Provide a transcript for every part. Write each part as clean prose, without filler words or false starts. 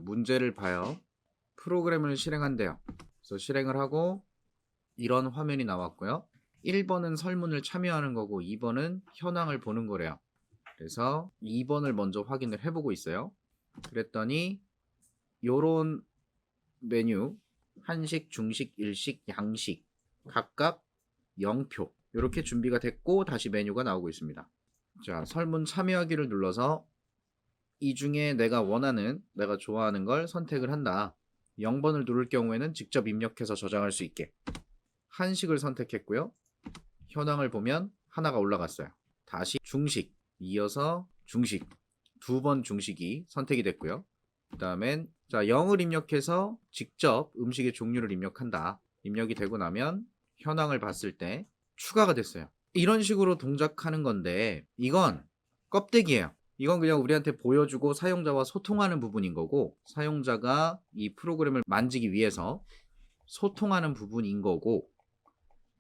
문제를 봐요. 프로그램을 실행한대요. 그래서 실행을 하고 이런 화면이 나왔고요. 1번은 설문을 참여하는 거고 2번은 현황을 보는 거래요. 그래서 2번을 먼저 확인을 해보고 있어요. 그랬더니 요런 메뉴 한식, 중식, 일식, 양식 각각 0표 이렇게 준비가 됐고 다시 메뉴가 나오고 있습니다. 자, 설문 참여하기를 눌러서 이 중에 내가 원하는, 내가 좋아하는 걸 선택을 한다. 0번을 누를 경우에는 직접 입력해서 저장할 수 있게. 한식을 선택했고요. 현황을 보면 하나가 올라갔어요. 다시 중식, 이어서 중식, 2번 중식이 선택이 됐고요. 그 다음엔 자 0을 입력해서 직접 음식의 종류를 입력한다. 입력이 되고 나면 현황을 봤을 때 추가가 됐어요. 이런 식으로 동작하는 건데 이건 껍데기예요. 이건 그냥 우리한테 보여주고 사용자와 소통하는 부분인 거고, 사용자가 이 프로그램을 만지기 위해서 소통하는 부분인 거고,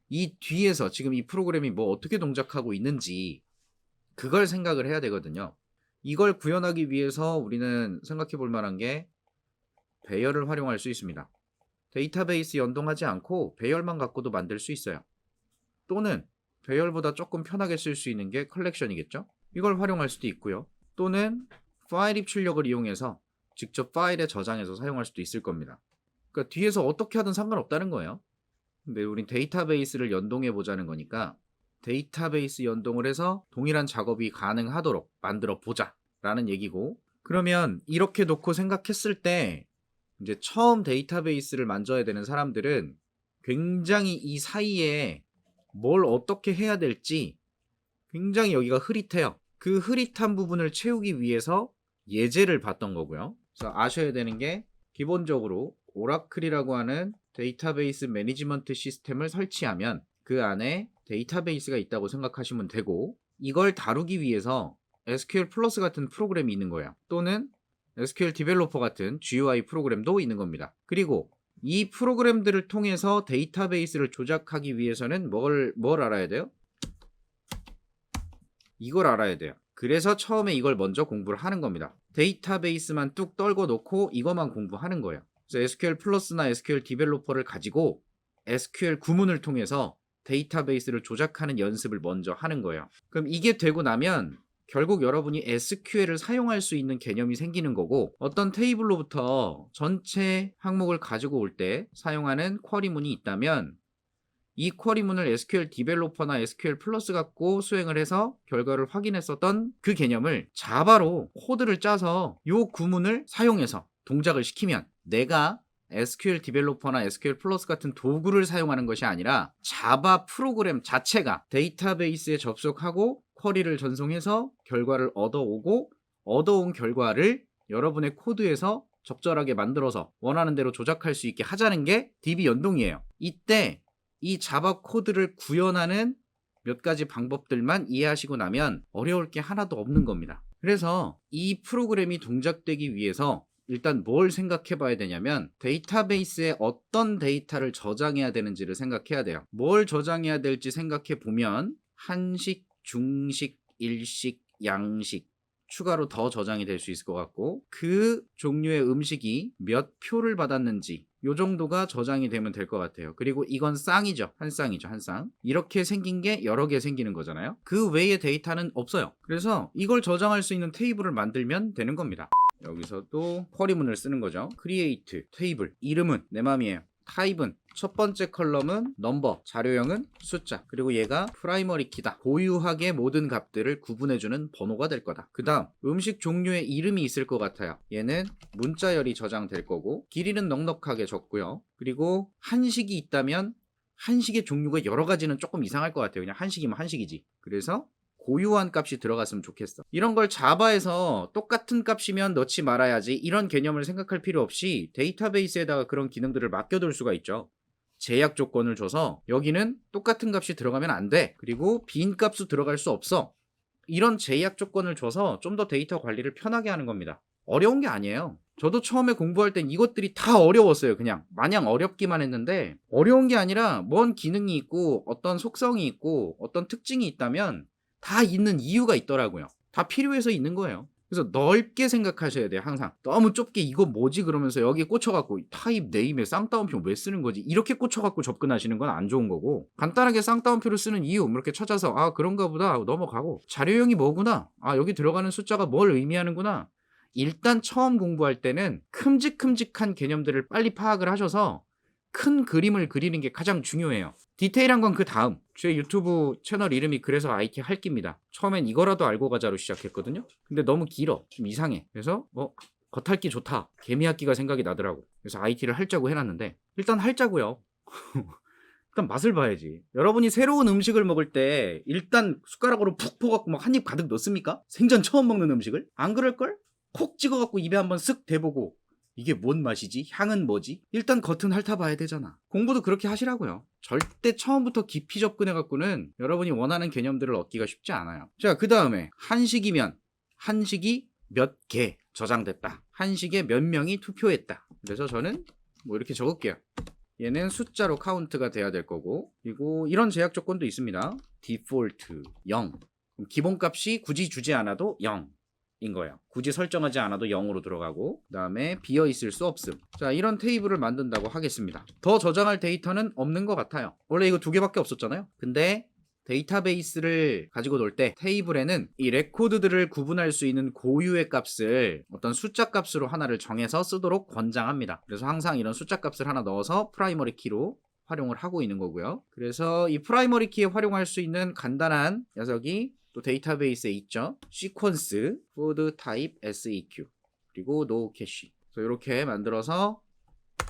이 뒤에서 지금 이 프로그램이 뭐 어떻게 동작하고 있는지 그걸 생각을 해야 되거든요. 이걸 구현하기 위해서 우리는 생각해 볼 만한 게 배열을 활용할 수 있습니다. 데이터베이스 연동하지 않고 배열만 갖고도 만들 수 있어요. 또는 배열보다 조금 편하게 쓸 수 있는 게 컬렉션이겠죠? 이걸 활용할 수도 있고요. 또는 파일 입출력을 이용해서 직접 파일에 저장해서 사용할 수도 있을 겁니다. 그러니까 뒤에서 어떻게 하든 상관없다는 거예요. 근데 우린 데이터베이스를 연동해 보자는 거니까 데이터베이스 연동을 해서 동일한 작업이 가능하도록 만들어 보자 라는 얘기고, 그러면 이렇게 놓고 생각했을 때 이제 처음 데이터베이스를 만져야 되는 사람들은 굉장히 이 사이에 뭘 어떻게 해야 될지 굉장히 여기가 흐릿해요. 그 흐릿한 부분을 채우기 위해서 예제를 봤던 거고요. 그래서 아셔야 되는 게 기본적으로 오라클이라고 하는 데이터베이스 매니지먼트 시스템을 설치하면 그 안에 데이터베이스가 있다고 생각하시면 되고, 이걸 다루기 위해서 SQL 플러스 같은 프로그램이 있는 거예요. 또는 SQL 디벨로퍼 같은 GUI 프로그램도 있는 겁니다. 그리고 이 프로그램들을 통해서 데이터베이스를 조작하기 위해서는 뭘 알아야 돼요? 이걸 알아야 돼요. 그래서 처음에 이걸 먼저 공부를 하는 겁니다. 데이터베이스만 뚝 떨궈 놓고 이것만 공부하는 거예요. 그래서 SQL 플러스나 SQL 디벨로퍼를 가지고 SQL 구문을 통해서 데이터베이스를 조작하는 연습을 먼저 하는 거예요. 그럼 이게 되고 나면 결국 여러분이 SQL을 사용할 수 있는 개념이 생기는 거고, 어떤 테이블로부터 전체 항목을 가지고 올 때 사용하는 쿼리문이 있다면 이 쿼리문을 SQL 디벨로퍼나 SQL 플러스 갖고 수행을 해서 결과를 확인했었던 그 개념을 자바로 코드를 짜서 이 구문을 사용해서 동작을 시키면 내가 SQL 디벨로퍼나 SQL 플러스 같은 도구를 사용하는 것이 아니라 자바 프로그램 자체가 데이터베이스에 접속하고 쿼리를 전송해서 결과를 얻어오고, 얻어온 결과를 여러분의 코드에서 적절하게 만들어서 원하는 대로 조작할 수 있게 하자는 게 DB 연동이에요. 이때 이 자바 코드를 구현하는 몇 가지 방법들만 이해하시고 나면 어려울 게 하나도 없는 겁니다. 그래서 이 프로그램이 동작되기 위해서 일단 뭘 생각해 봐야 되냐면 데이터베이스에 어떤 데이터를 저장해야 되는지를 생각해야 돼요. 뭘 저장해야 될지 생각해 보면 한식, 중식, 일식, 양식 추가로 더 저장이 될 수 있을 것 같고, 그 종류의 음식이 몇 표를 받았는지 요 정도가 저장이 되면 될 것 같아요. 그리고 이건 쌍이죠. 한 쌍이죠. 한 쌍. 이렇게 생긴 게 여러 개 생기는 거잖아요. 그 외의 데이터는 없어요. 그래서 이걸 저장할 수 있는 테이블을 만들면 되는 겁니다. 여기서도 쿼리문을 쓰는 거죠. create 테이블, 이름은 내 맘이에요. 타입은 첫 번째 컬럼은 넘버, 자료형은 숫자, 그리고 얘가 프라이머리 키다. 고유하게 모든 값들을 구분해주는 번호가 될 거다. 그 다음 음식 종류의 이름이 있을 것 같아요. 얘는 문자열이 저장될 거고, 길이는 넉넉하게 적고요. 그리고 한식이 있다면 한식의 종류가 여러 가지는 조금 이상할 것 같아요. 그냥 한식이면 한식이지. 그래서 고유한 값이 들어갔으면 좋겠어. 이런 걸 자바에서 똑같은 값이면 넣지 말아야지 이런 개념을 생각할 필요 없이 데이터베이스에다가 그런 기능들을 맡겨둘 수가 있죠. 제약 조건을 줘서 여기는 똑같은 값이 들어가면 안 돼. 그리고 빈 값도 들어갈 수 없어. 이런 제약 조건을 줘서 좀 더 데이터 관리를 편하게 하는 겁니다. 어려운 게 아니에요. 저도 처음에 공부할 땐 이것들이 다 어려웠어요. 그냥 마냥 어렵기만 했는데, 어려운 게 아니라 뭔 기능이 있고 어떤 속성이 있고 어떤 특징이 있다면 다 있는 이유가 있더라고요. 다 필요해서 있는 거예요. 그래서 넓게 생각하셔야 돼요. 항상 너무 좁게 이거 뭐지 그러면서 여기에 꽂혀갖고 타입 네임에 쌍따옴표 왜 쓰는 거지 이렇게 꽂혀갖고 접근하시는 건 안 좋은 거고, 간단하게 쌍따옴표를 쓰는 이유 이렇게 찾아서 아 그런가 보다 하고 넘어가고, 자료형이 뭐구나, 아 여기 들어가는 숫자가 뭘 의미하는구나. 일단 처음 공부할 때는 큼직큼직한 개념들을 빨리 파악을 하셔서 큰 그림을 그리는 게 가장 중요해요. 디테일한 건 그 다음. 제 유튜브 채널 이름이 그래서 IT 할기입니다. 처음엔 이거라도 알고 가자로 시작했거든요. 근데 너무 길어. 좀 이상해. 그래서 겉핥기 좋다. 개미핥기가 생각이 나더라고. 그래서 IT를 할자고 해놨는데 일단 할자고요. 일단 맛을 봐야지. 여러분이 새로운 음식을 먹을 때 일단 숟가락으로 푹 퍼갖고 막 한 입 가득 넣습니까? 생전 처음 먹는 음식을? 안 그럴걸? 콕 찍어갖고 입에 한번 쓱 대보고 이게 뭔 맛이지? 향은 뭐지? 일단 겉은 핥아봐야 되잖아. 공부도 그렇게 하시라고요. 절대 처음부터 깊이 접근해갖고는 여러분이 원하는 개념들을 얻기가 쉽지 않아요. 자, 그 다음에 한식이면 한식이 몇 개 저장됐다. 한식에 몇 명이 투표했다. 그래서 저는 뭐 이렇게 적을게요. 얘는 숫자로 카운트가 돼야 될 거고, 그리고 이런 제약 조건도 있습니다. 디폴트 0. 기본값이 굳이 주지 않아도 0. 인 거예요. 굳이 설정하지 않아도 0으로 들어가고, 그 다음에 비어있을 수 없음. 자, 이런 테이블을 만든다고 하겠습니다. 더 저장할 데이터는 없는 것 같아요. 원래 이거 2개밖에 없었잖아요. 근데 데이터베이스를 가지고 놀 때 테이블에는 이 레코드들을 구분할 수 있는 고유의 값을 어떤 숫자 값으로 하나를 정해서 쓰도록 권장합니다. 그래서 항상 이런 숫자 값을 하나 넣어서 프라이머리 키로 활용을 하고 있는 거고요. 그래서 이 프라이머리 키에 활용할 수 있는 간단한 녀석이 또 데이터베이스에 있죠. 시퀀스, food type seq, 그리고 no cache. 그래서 이렇게 만들어서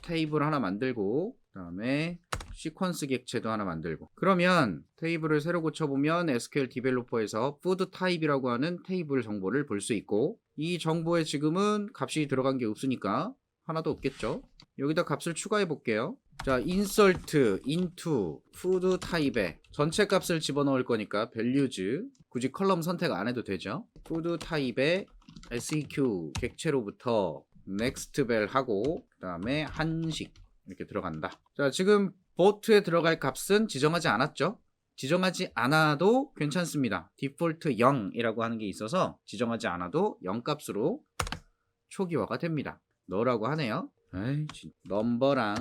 테이블 하나 만들고, 그 다음에 시퀀스 객체도 하나 만들고, 그러면 테이블을 새로 고쳐보면 SQL 디벨로퍼에서 food type이라고 하는 테이블 정보를 볼 수 있고, 이 정보에 지금은 값이 들어간 게 없으니까 하나도 없겠죠. 여기다 값을 추가해 볼게요. 자, insert into food type에 전체 값을 집어넣을 거니까 values, 굳이 컬럼 선택 안 해도 되죠. food type에 seq 객체로부터 next vel 하고, 그 다음에 한식 이렇게 들어간다. 자, 지금 보트에 들어갈 값은 지정하지 않았죠. 지정하지 않아도 괜찮습니다. 디폴트 0이라고 하는 게 있어서 지정하지 않아도 0값으로 초기화가 됩니다. 너라고 하네요. 에이, 넘버랑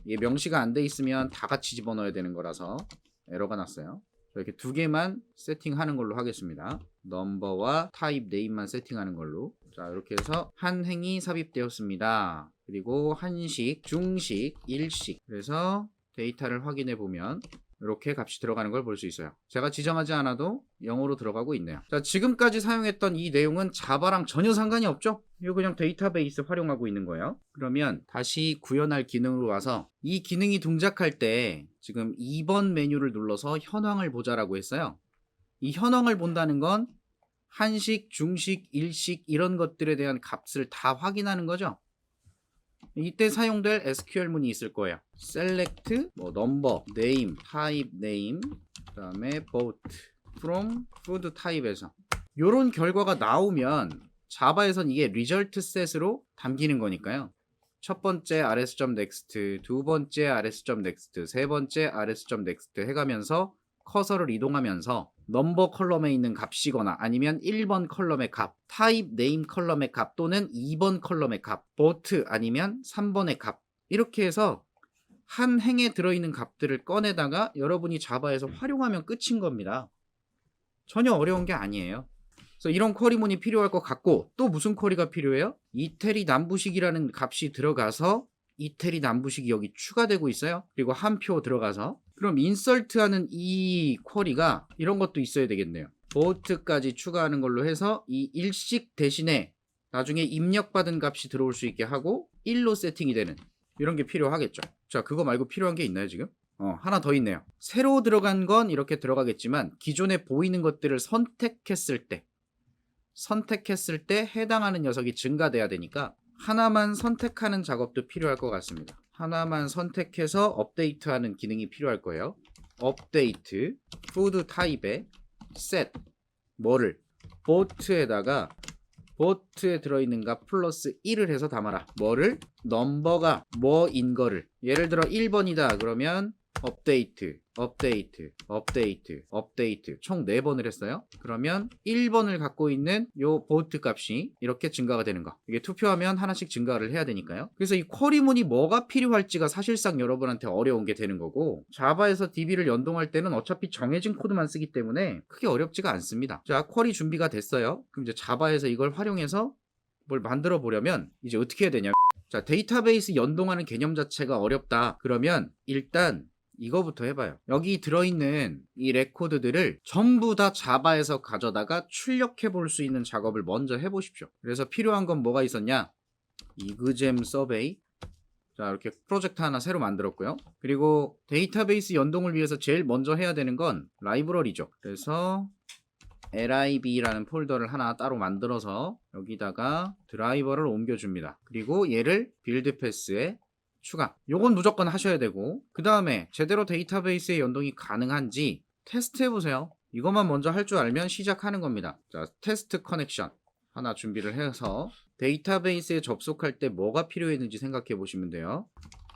이게 명시가 안 돼 있으면 다 같이 집어넣어야 되는 거라서 에러가 났어요. 이렇게 2개만 세팅하는 걸로 하겠습니다. 넘버와 타입 네임만 세팅하는 걸로. 자, 이렇게 해서 한 행이 삽입되었습니다. 그리고 한식, 중식, 일식. 그래서 데이터를 확인해 보면 이렇게 값이 들어가는 걸 볼 수 있어요. 제가 지정하지 않아도 0으로 들어가고 있네요. 자, 지금까지 사용했던 이 내용은 자바랑 전혀 상관이 없죠? 이거 그냥 데이터베이스 활용하고 있는 거예요. 그러면 다시 구현할 기능으로 와서 이 기능이 동작할 때 지금 2번 메뉴를 눌러서 현황을 보자라고 했어요. 이 현황을 본다는 건 한식, 중식, 일식 이런 것들에 대한 값을 다 확인하는 거죠. 이때 사용될 SQL문이 있을 거예요. select, number, name, type name, 그 다음에 both, from, food type에서 요런 결과가 나오면 자바에선 이게 result set으로 담기는 거니까요. 첫 번째 rs.next, 두 번째 rs.next, 세 번째 rs.next 해가면서 커서를 이동하면서 넘버 컬럼에 있는 값이거나 아니면 1번 컬럼의 값, 타입 네임 컬럼의 값 또는 2번 컬럼의 값, 보트 아니면 3번의 값, 이렇게 해서 한 행에 들어있는 값들을 꺼내다가 여러분이 자바에서 활용하면 끝인 겁니다. 전혀 어려운 게 아니에요. 그래서 이런 쿼리문이 필요할 것 같고, 또 무슨 쿼리가 필요해요? 이태리 남부식이라는 값이 들어가서 이태리 남부식이 여기 추가되고 있어요. 그리고 한 표 들어가서, 그럼 인설트하는 이 쿼리가 이런 것도 있어야 되겠네요. 보트까지 추가하는 걸로 해서 이 일식 대신에 나중에 입력받은 값이 들어올 수 있게 하고 1로 세팅이 되는 이런 게 필요하겠죠. 자, 그거 말고 필요한 게 있나요 지금? 하나 더 있네요. 새로 들어간 건 이렇게 들어가겠지만 기존에 보이는 것들을 선택했을 때 해당하는 녀석이 증가돼야 되니까 하나만 선택하는 작업도 필요할 것 같습니다. 하나만 선택해서 업데이트하는 기능이 필요할 거예요. 업데이트 food type에 set 뭐를 보트에다가 보트에 들어있는 값 플러스 1을 해서 담아라. 뭐를? 넘버가 뭐인 거를. 예를 들어 1번이다 그러면 업데이트, 업데이트, 업데이트, 업데이트 총 4번을 했어요. 그러면 1번을 갖고 있는 요 보트 값이 이렇게 증가가 되는 거. 이게 투표하면 하나씩 증가를 해야 되니까요. 그래서 이 쿼리문이 뭐가 필요할지가 사실상 여러분한테 어려운 게 되는 거고, 자바에서 DB를 연동할 때는 어차피 정해진 코드만 쓰기 때문에 크게 어렵지가 않습니다. 자, 쿼리 준비가 됐어요. 그럼 이제 자바에서 이걸 활용해서 뭘 만들어 보려면 이제 어떻게 해야 되냐. 자, 데이터베이스 연동하는 개념 자체가 어렵다. 그러면 일단 이거부터 해봐요. 여기 들어있는 이 레코드들을 전부 다 자바에서 가져다가 출력해 볼 수 있는 작업을 먼저 해보십시오. 그래서 필요한 건 뭐가 있었냐? 이그잼 서베이. 자, 이렇게 프로젝트 하나 새로 만들었고요. 그리고 데이터베이스 연동을 위해서 제일 먼저 해야 되는 건 라이브러리죠. 그래서 lib라는 폴더를 하나 따로 만들어서 여기다가 드라이버를 옮겨줍니다. 그리고 얘를 빌드 패스에 추가. 요건 무조건 하셔야 되고, 그 다음에 제대로 데이터베이스에 연동이 가능한지 테스트 해보세요. 이것만 먼저 할 줄 알면 시작하는 겁니다. 자, 테스트 커넥션 하나 준비를 해서 데이터베이스에 접속할 때 뭐가 필요했는지 생각해 보시면 돼요.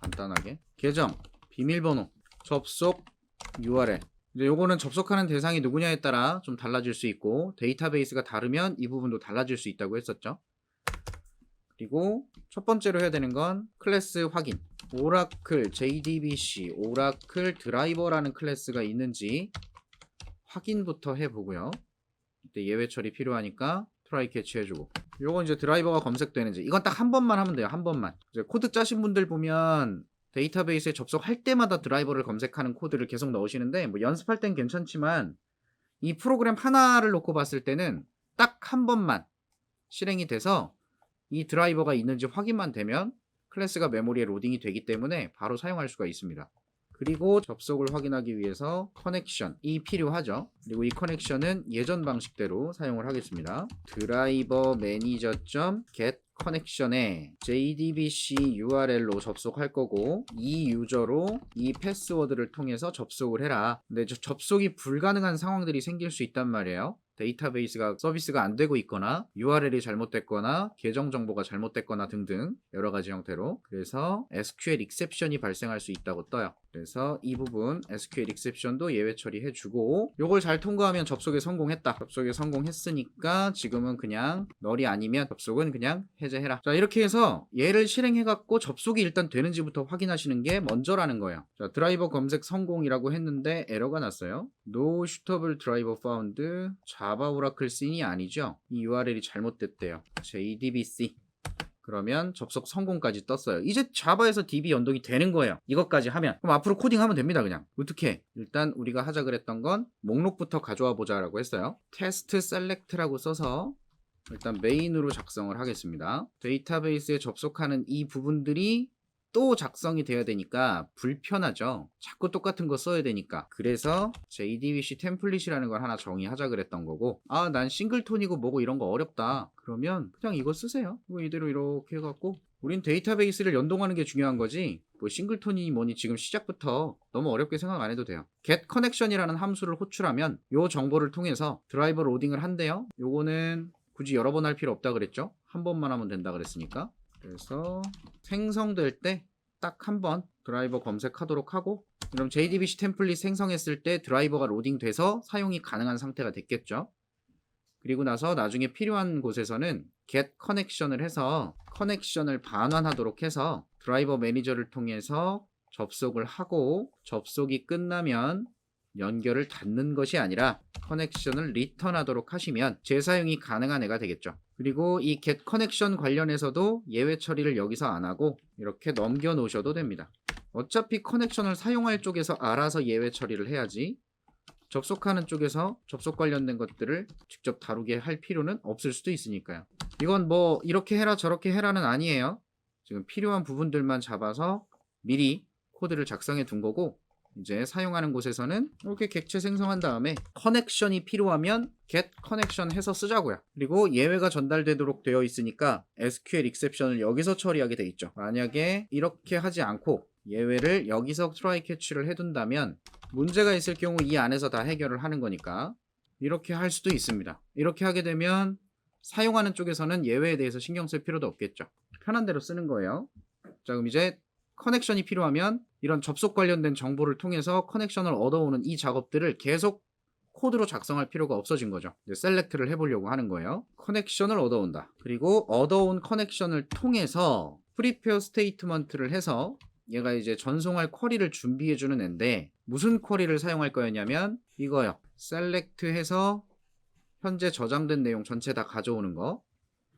간단하게 계정, 비밀번호, 접속 URL. 이제 요거는 접속하는 대상이 누구냐에 따라 좀 달라질 수 있고, 데이터베이스가 다르면 이 부분도 달라질 수 있다고 했었죠. 그리고 첫 번째로 해야 되는 건 클래스 확인. 오라클 JDBC 오라클 드라이버라는 클래스가 있는지 확인부터 해보고요. 이때 예외 처리 필요하니까 트라이 캐치 해주고, 요건 이제 드라이버가 검색되는지, 이건 딱 한 번만 하면 돼요. 한 번만. 이제 코드 짜신 분들 보면 데이터베이스에 접속할 때마다 드라이버를 검색하는 코드를 계속 넣으시는데, 뭐 연습할 땐 괜찮지만 이 프로그램 하나를 놓고 봤을 때는 딱 한 번만 실행이 돼서 이 드라이버가 있는지 확인만 되면 클래스가 메모리에 로딩이 되기 때문에 바로 사용할 수가 있습니다. 그리고 접속을 확인하기 위해서 커넥션이 필요하죠. 그리고 이 커넥션은 예전 방식대로 사용을 하겠습니다. 드라이버 매니저.get 커넥션에 JDBC URL로 접속할 거고, 이 유저로 이 패스워드를 통해서 접속을 해라. 근데 접속이 불가능한 상황들이 생길 수 있단 말이에요. 데이터베이스가 서비스가 안 되고 있거나 URL이 잘못됐거나 계정 정보가 잘못됐거나 등등 여러 가지 형태로. 그래서 SQL exception이 발생할 수 있다고 떠요. 그래서 이 부분 SQL exception도 예외 처리해주고, 요걸 잘 통과하면 접속에 성공했다. 접속에 성공했으니까 지금은 그냥 널이 아니면 접속은 그냥 해제해라. 자, 이렇게 해서 얘를 실행해갖고 접속이 일단 되는지부터 확인하시는 게 먼저라는 거예요. 자, 드라이버 검색 성공이라고 했는데 에러가 났어요. No suitable driver found. 자바 오라클 씬이 아니죠. 이 URL이 잘못됐대요. JDBC. 그러면 접속 성공까지 떴어요. 이제 자바에서 DB 연동이 되는 거예요. 이것까지 하면. 그럼 앞으로 코딩하면 됩니다. 그냥. 어떻게? 일단 우리가 하자 그랬던 건 목록부터 가져와 보자라고 했어요. 테스트 셀렉트라고 써서 일단 메인으로 작성을 하겠습니다. 데이터베이스에 접속하는 이 부분들이 또 작성이 돼야 되니까 불편하죠. 자꾸 똑같은 거 써야 되니까. 그래서 JDBC 템플릿이라는 걸 하나 정의하자 그랬던 거고, 아, 난 싱글톤이고 뭐고 이런 거 어렵다. 그러면 그냥 이거 쓰세요. 이거 이대로 이렇게 해갖고, 우린 데이터베이스를 연동하는 게 중요한 거지 뭐 싱글톤이 뭐니 지금 시작부터 너무 어렵게 생각 안 해도 돼요. get connection이라는 함수를 호출하면 요 정보를 통해서 드라이버 로딩을 한대요. 요거는 굳이 여러 번 할 필요 없다 그랬죠. 한 번만 하면 된다 그랬으니까. 그래서 생성될 때 딱 한 번 드라이버 검색하도록 하고, 그럼 JDBC 템플릿 생성했을 때 드라이버가 로딩돼서 사용이 가능한 상태가 됐겠죠. 그리고 나서 나중에 필요한 곳에서는 get connection을 해서 커넥션을 반환하도록 해서 드라이버 매니저를 통해서 접속을 하고, 접속이 끝나면 연결을 닫는 것이 아니라 커넥션을 리턴하도록 하시면 재사용이 가능한 애가 되겠죠. 그리고 이 get connection 관련해서도 예외 처리를 여기서 안 하고 이렇게 넘겨 놓으셔도 됩니다. 어차피 커넥션을 사용할 쪽에서 알아서 예외 처리를 해야지 접속하는 쪽에서 접속 관련된 것들을 직접 다루게 할 필요는 없을 수도 있으니까요. 이건 뭐 이렇게 해라 저렇게 해라는 아니에요. 지금 필요한 부분들만 잡아서 미리 코드를 작성해 둔 거고, 이제 사용하는 곳에서는 이렇게 객체 생성한 다음에 커넥션이 필요하면 get connection 해서 쓰자고요. 그리고 예외가 전달되도록 되어 있으니까 SQL exception을 여기서 처리하게 돼 있죠. 만약에 이렇게 하지 않고 예외를 여기서 try catch를 해둔다면 문제가 있을 경우 이 안에서 다 해결을 하는 거니까 이렇게 할 수도 있습니다. 이렇게 하게 되면 사용하는 쪽에서는 예외에 대해서 신경 쓸 필요도 없겠죠. 편한 대로 쓰는 거예요. 자, 그럼 이제 커넥션이 필요하면 이런 접속 관련된 정보를 통해서 커넥션을 얻어오는 이 작업들을 계속 코드로 작성할 필요가 없어진 거죠. 이제 셀렉트를 해보려고 하는 거예요. 커넥션을 얻어온다. 그리고 얻어온 커넥션을 통해서 프리페어 스테이트먼트를 해서 얘가 이제 전송할 쿼리를 준비해주는 앤데 무슨 쿼리를 사용할 거였냐면 이거요. 셀렉트 해서 현재 저장된 내용 전체 다 가져오는 거.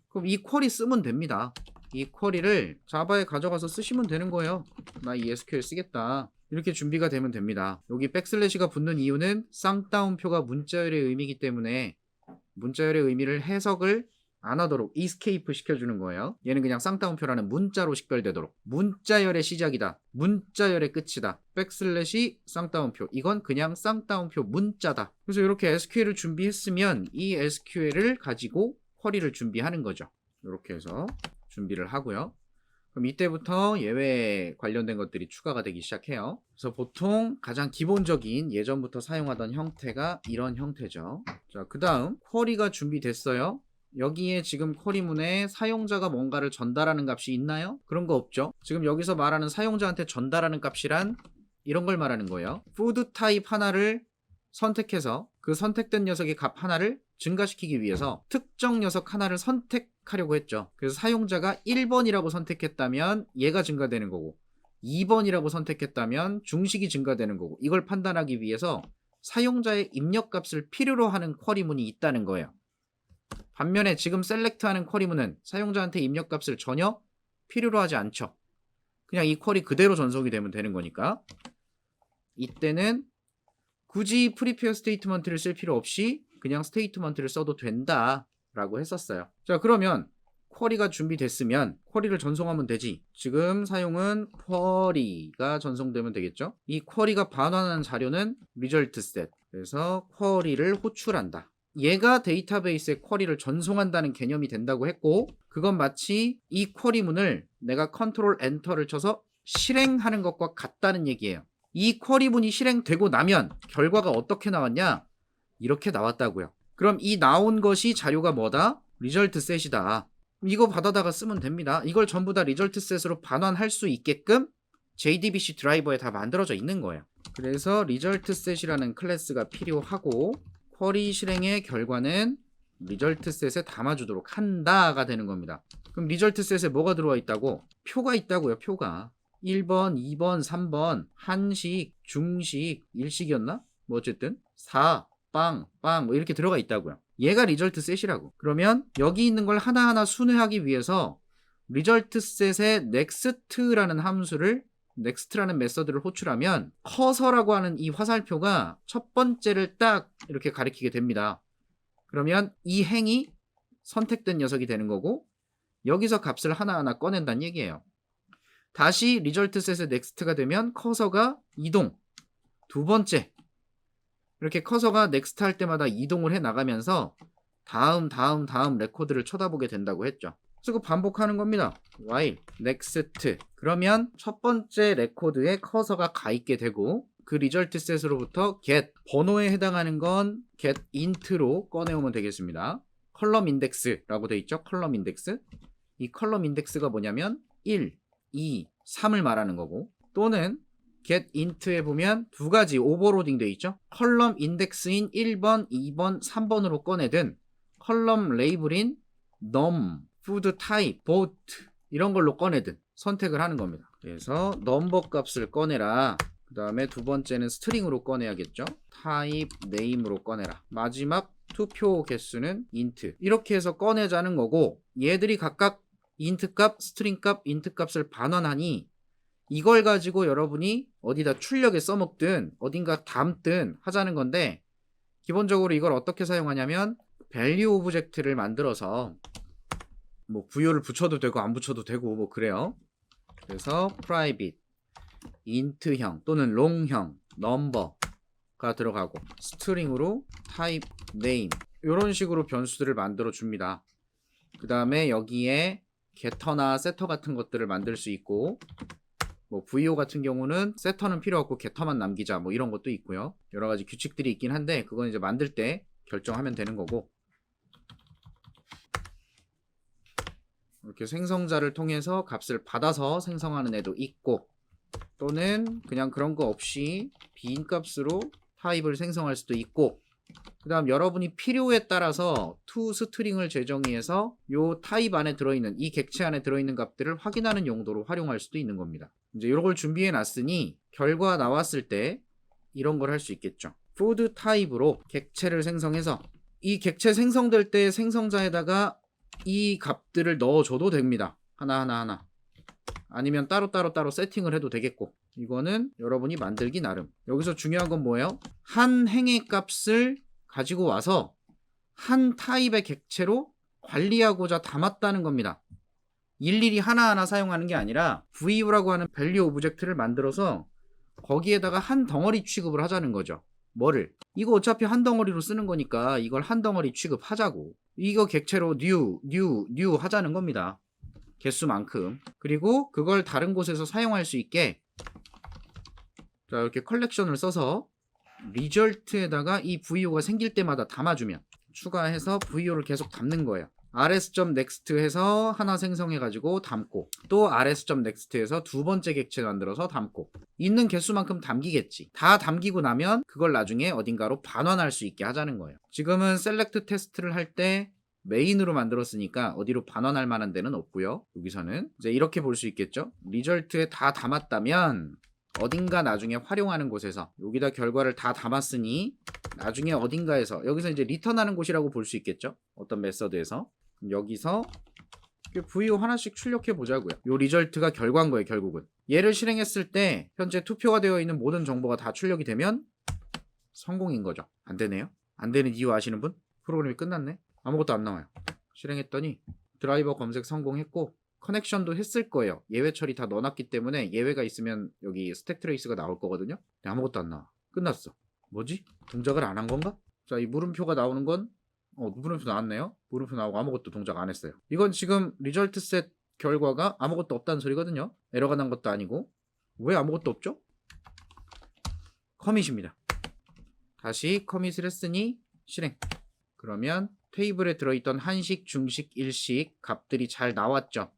그럼 이 쿼리 쓰면 됩니다. 이 쿼리를 자바에 가져가서 쓰시면 되는 거예요. 나 이 SQL 쓰겠다. 이렇게 준비가 되면 됩니다. 여기 백슬래시가 붙는 이유는 쌍따옴표가 문자열의 의미이기 때문에 문자열의 의미를 해석을 안 하도록 이스케이프 시켜주는 거예요. 얘는 그냥 쌍따옴표라는 문자로 식별되도록. 문자열의 시작이다. 문자열의 끝이다. 백슬래시 쌍따옴표. 이건 그냥 쌍따옴표 문자다. 그래서 이렇게 SQL을 준비했으면 이 SQL을 가지고 쿼리를 준비하는 거죠. 이렇게 해서 준비를 하고요. 그럼 이때부터 예외 관련된 것들이 추가가 되기 시작해요. 그래서 보통 가장 기본적인 예전부터 사용하던 형태가 이런 형태죠. 자, 그 다음 쿼리가 준비됐어요. 여기에 지금 쿼리문에 사용자가 뭔가를 전달하는 값이 있나요? 그런 거 없죠. 지금 여기서 말하는 사용자한테 전달하는 값이란 이런 걸 말하는 거예요. food 타입 하나를 선택해서 그 선택된 녀석의 값 하나를 증가시키기 위해서 특정 녀석 하나를 선택하려고 했죠. 그래서 사용자가 1번이라고 선택했다면 얘가 증가되는 거고 2번이라고 선택했다면 중식이 증가되는 거고 이걸 판단하기 위해서 사용자의 입력값을 필요로 하는 쿼리문이 있다는 거예요. 반면에 지금 셀렉트하는 쿼리문은 사용자한테 입력값을 전혀 필요로 하지 않죠. 그냥 이 쿼리 그대로 전송이 되면 되는 거니까 이때는 굳이 프리페어 스테이트먼트를 쓸 필요 없이 그냥 스테이트먼트를 써도 된다 라고 했었어요. 자, 그러면 쿼리가 준비됐으면 쿼리를 전송하면 되지. 지금 사용은 쿼리가 전송되면 되겠죠. 이 쿼리가 반환하는 자료는 result set. 그래서 쿼리를 호출한다. 얘가 데이터베이스에 쿼리를 전송한다는 개념이 된다고 했고 그건 마치 이 쿼리문을 내가 컨트롤 엔터를 쳐서 실행하는 것과 같다는 얘기예요. 이 쿼리문이 실행되고 나면 결과가 어떻게 나왔냐? 이렇게 나왔다고요. 그럼 이 나온 것이 자료가 뭐다? 리절트 셋이다. 이거 받아다가 쓰면 됩니다. 이걸 전부 다 리절트 셋으로 반환할 수 있게끔 JDBC 드라이버에 다 만들어져 있는 거예요. 그래서 리절트 셋이라는 클래스가 필요하고 쿼리 실행의 결과는 리절트 셋에 담아주도록 한다가 되는 겁니다. 그럼 리절트 셋에 뭐가 들어와 있다고? 표가 있다고요. 표가 1번, 2번, 3번 한식, 중식, 일식이었나? 뭐 어쨌든 4, 빵, 빵 뭐 이렇게 들어가 있다고요. 얘가 리절트 셋이라고. 그러면 여기 있는 걸 하나하나 순회하기 위해서 리절트 셋의 next라는 함수를 next라는 메서드를 호출하면 커서라고 하는 이 화살표가 첫 번째를 딱 이렇게 가리키게 됩니다. 그러면 이 행이 선택된 녀석이 되는 거고 여기서 값을 하나하나 꺼낸다는 얘기예요. 다시 리절트 셋의 넥스트가 되면 커서가 이동. 두 번째. 이렇게 커서가 넥스트 할 때마다 이동을 해 나가면서 다음 레코드를 쳐다보게 된다고 했죠. 그래서 그 반복하는 겁니다. while next. 그러면 첫 번째 레코드에 커서가 가 있게 되고 그 리절트 셋으로부터 get 번호에 해당하는 건 get int로 꺼내오면 되겠습니다. 컬럼 인덱스라고 되어 있죠. 컬럼 인덱스. 이 컬럼 인덱스가 뭐냐면 1, 2, 3을 말하는 거고 또는 get int에 보면 두 가지 오버로딩 되어 있죠. 컬럼 인덱스인 1번, 2번, 3번으로 꺼내든 컬럼 레이블인 num, food type, both 이런 걸로 꺼내든 선택을 하는 겁니다. 그래서 넘버 값을 꺼내라. 그 다음에 두 번째는 스트링으로 꺼내야겠죠. type name으로 꺼내라. 마지막 투표 개수는 int. 이렇게 해서 꺼내자는 거고 얘들이 각각 int 값, 스트링 값, int 값을 반환하니 이걸 가지고 여러분이 어디다 출력에 써먹든 어딘가 담든 하자는 건데 기본적으로 이걸 어떻게 사용하냐면 value 오브젝트를 만들어서 뭐 부여를 붙여도 되고 안 붙여도 되고 뭐 그래요. 그래서 private int형 또는 long형 number가 들어가고 스트링으로 type name 이런 식으로 변수들을 만들어 줍니다. 그 다음에 여기에 getter나 setter 같은 것들을 만들 수 있고 뭐 VO 같은 경우는 세터는 필요 없고 getter만 남기자 뭐 이런 것도 있고요. 여러 가지 규칙들이 있긴 한데 그건 이제 만들 때 결정하면 되는 거고 이렇게 생성자를 통해서 값을 받아서 생성하는 애도 있고 또는 그냥 그런 거 없이 빈 값으로 타입을 생성할 수도 있고, 그 다음 여러분이 필요에 따라서 toString을 재정의해서 요 타입 안에 들어있는, 이 객체 안에 들어있는 값들을 확인하는 용도로 활용할 수도 있는 겁니다. 이제 이런 걸 준비해 놨으니 결과 나왔을 때 이런 걸 할 수 있겠죠. food 타입으로 객체를 생성해서 이 객체 생성될 때 생성자에다가 이 값들을 넣어줘도 됩니다. 하나하나. 아니면 따로 세팅을 해도 되겠고, 이거는 여러분이 만들기 나름. 여기서 중요한 건 뭐예요? 한 행의 값을 가지고 와서 한 타입의 객체로 관리하고자 담았다는 겁니다. 일일이 하나하나 사용하는 게 아니라 VU라고 하는 밸류 오브젝트를 만들어서 거기에다가 한 덩어리 취급을 하자는 거죠. 뭐를? 이거 어차피 한 덩어리로 쓰는 거니까 이걸 한 덩어리 취급하자고. 이거 객체로 new 하자는 겁니다. 개수만큼. 그리고 그걸 다른 곳에서 사용할 수 있게, 자, 이렇게 컬렉션을 써서 리절트에다가 이 VU가 생길 때마다 담아주면, 추가해서 VU를 계속 담는 거예요. rs.next 해서 하나 생성해가지고 담고, 또 rs.next 해서 두 번째 객체 만들어서 담고, 있는 개수만큼 담기겠지. 다 담기고 나면 그걸 나중에 어딘가로 반환할 수 있게 하자는 거예요. 지금은 셀렉트 테스트를 할 때 메인으로 만들었으니까 어디로 반환할 만한 데는 없고요. 여기서는 이제 이렇게 볼 수 있겠죠. 리절트에 다 담았다면 어딘가 나중에 활용하는 곳에서, 여기다 결과를 다 담았으니 나중에 어딘가에서, 여기서 이제 리턴하는 곳이라고 볼 수 있겠죠. 어떤 메서드에서. 여기서 VU 하나씩 출력해 보자고요. 요 리절트가 결과인 거예요. 결국은 얘를 실행했을 때 현재 투표가 되어 있는 모든 정보가 다 출력이 되면 성공인 거죠. 안 되네요. 안 되는 이유 아시는 분? 프로그램이 끝났네. 아무것도 안 나와요. 실행했더니 드라이버 검색 성공했고, 커넥션도 했을 거예요. 예외 처리 다 넣어놨기 때문에 예외가 있으면 여기 스택 트레이스가 나올 거거든요. 근데 아무것도 안 나와. 끝났어. 뭐지? 동작을 안 한 건가? 자, 이 물음표가 나오는 건 물음표 나왔네요. 물음표 나오고 아무것도 동작 안 했어요. 이건 지금 리절트 셋 결과가 아무것도 없다는 소리거든요. 에러가 난 것도 아니고. 왜 아무것도 없죠? 커밋입니다. 다시 커밋을 했으니 실행. 그러면 테이블에 들어있던 한식, 중식, 일식 값들이 잘 나왔죠.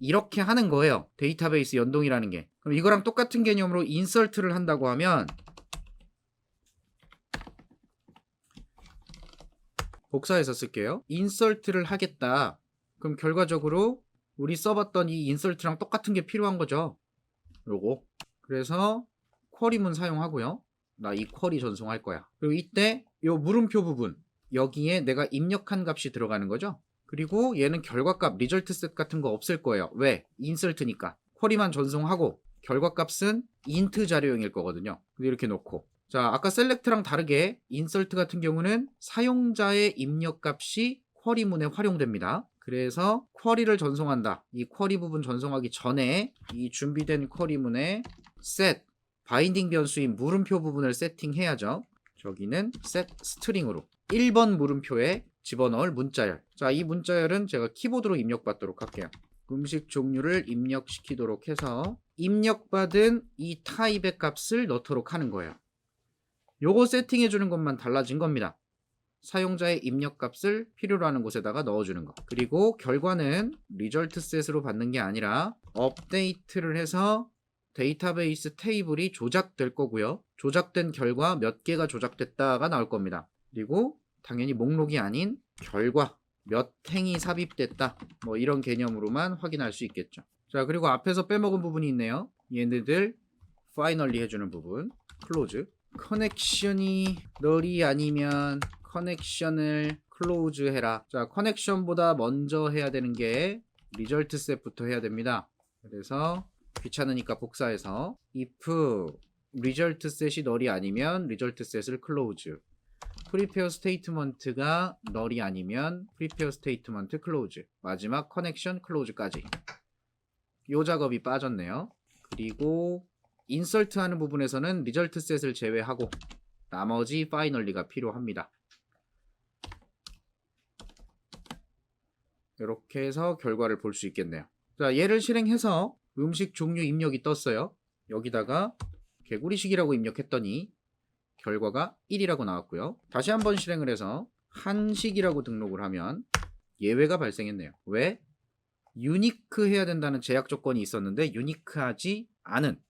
이렇게 하는 거예요. 데이터베이스 연동이라는 게. 그럼 이거랑 똑같은 개념으로 인설트를 한다고 하면, 복사해서 쓸게요. 인설트를 하겠다. 그럼 결과적으로 우리 써봤던 이 인설트랑 똑같은 게 필요한 거죠. 요거. 그래서 쿼리문 사용하고요. 나 이 쿼리 전송할 거야. 그리고 이때 요 물음표 부분, 여기에 내가 입력한 값이 들어가는 거죠. 그리고 얘는 결과값 리절트 셋 같은 거 없을 거예요. 왜? 인설트니까. 쿼리만 전송하고 결과값은 인트 자료형일 거거든요. 이렇게 놓고, 자, 아까 셀렉트랑 다르게 인설트 같은 경우는 사용자의 입력값이 쿼리문에 활용됩니다. 그래서 쿼리를 전송한다. 이 쿼리 부분 전송하기 전에 이 준비된 쿼리문에 set 바인딩 변수인 물음표 부분을 세팅해야죠. 저기는 set string으로 1번 물음표에 집어넣을 문자열. 자, 이 문자열은 제가 키보드로 입력받도록 할게요. 음식 종류를 입력시키도록 해서 입력받은 이 타입의 값을 넣도록 하는 거예요. 요거 세팅해 주는 것만 달라진 겁니다. 사용자의 입력 값을 필요로 하는 곳에다가 넣어주는 거. 그리고 결과는 리절트 셋으로 받는 게 아니라 업데이트를 해서 데이터베이스 테이블이 조작될 거고요. 조작된 결과 몇 개가 조작됐다가 나올 겁니다. 그리고 당연히 목록이 아닌 결과 몇 행이 삽입됐다, 뭐 이런 개념으로만 확인할 수 있겠죠. 자, 그리고 앞에서 빼먹은 부분이 있네요. 얘네들 파이널리 해주는 부분, 클로즈. 커넥션이 널이 아니면 커넥션을 클로즈 해라. 자, 커넥션보다 먼저 해야 되는 게 리절트 셋부터 해야 됩니다. 그래서 귀찮으니까 복사해서 if 리절트 셋이 널이 아니면 리절트 셋을 클로즈, 프리페어 스테이트먼트가 널이 아니면 프리페어 스테이트먼트 클로즈, 마지막 커넥션 클로즈까지. 요 작업이 빠졌네요. 그리고 인설트 하는 부분에서는 리절트 셋을 제외하고 나머지 파이널리가 필요합니다. 이렇게 해서 결과를 볼 수 있겠네요. 자, 얘를 실행해서 음식 종류 입력이 떴어요. 여기다가 개구리식이라고 입력했더니 결과가 1이라고 나왔고요. 다시 한번 실행을 해서 한식이라고 등록을 하면 예외가 발생했네요. 왜? 유니크 해야 된다는 제약 조건이 있었는데 유니크하지 않은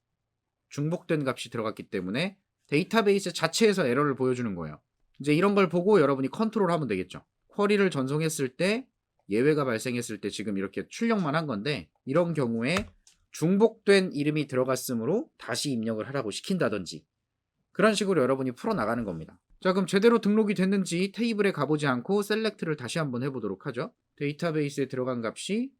중복된 값이 들어갔기 때문에 데이터베이스 자체에서 에러를 보여주는 거예요. 이제 이런 걸 보고 여러분이 컨트롤하면 되겠죠. 쿼리를 전송했을 때 예외가 발생했을 때 지금 이렇게 출력만 한 건데 이런 경우에 중복된 이름이 들어갔으므로 다시 입력을 하라고 시킨다든지 그런 식으로 여러분이 풀어나가는 겁니다. 자, 그럼 제대로 등록이 됐는지 테이블에 가보지 않고 셀렉트를 다시 한번 해보도록 하죠. 데이터베이스에 들어간 값이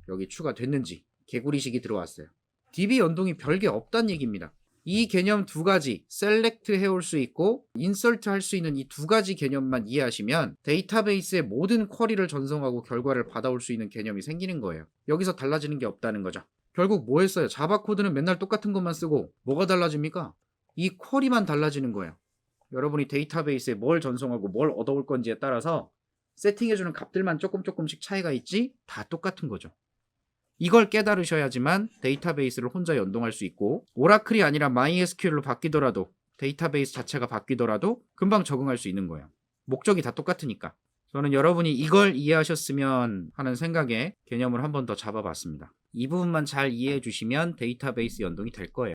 여기 추가됐는지 개구리식이 들어왔어요. DB 연동이 별게 없다는 얘기입니다. 이 개념 두 가지 셀렉트 해올 수 있고 인설트 할 수 있는 이 두 가지 개념만 이해하시면 데이터베이스의 모든 쿼리를 전송하고 결과를 받아올 수 있는 개념이 생기는 거예요. 여기서 달라지는 게 없다는 거죠. 결국 뭐 했어요? 자바 코드는 맨날 똑같은 것만 쓰고 뭐가 달라집니까? 이 쿼리만 달라지는 거예요. 여러분이 데이터베이스에 뭘 전송하고 뭘 얻어올 건지에 따라서 세팅해주는 값들만 조금씩 차이가 있지 다 똑같은 거죠. 이걸 깨달으셔야지만 데이터베이스를 혼자 연동할 수 있고 오라클이 아니라 MySQL로 바뀌더라도 데이터베이스 자체가 바뀌더라도 금방 적응할 수 있는 거예요. 목적이 다 똑같으니까. 저는 여러분이 이걸 이해하셨으면 하는 생각에 개념을 한 번 더 잡아봤습니다. 이 부분만 잘 이해해 주시면 데이터베이스 연동이 될 거예요.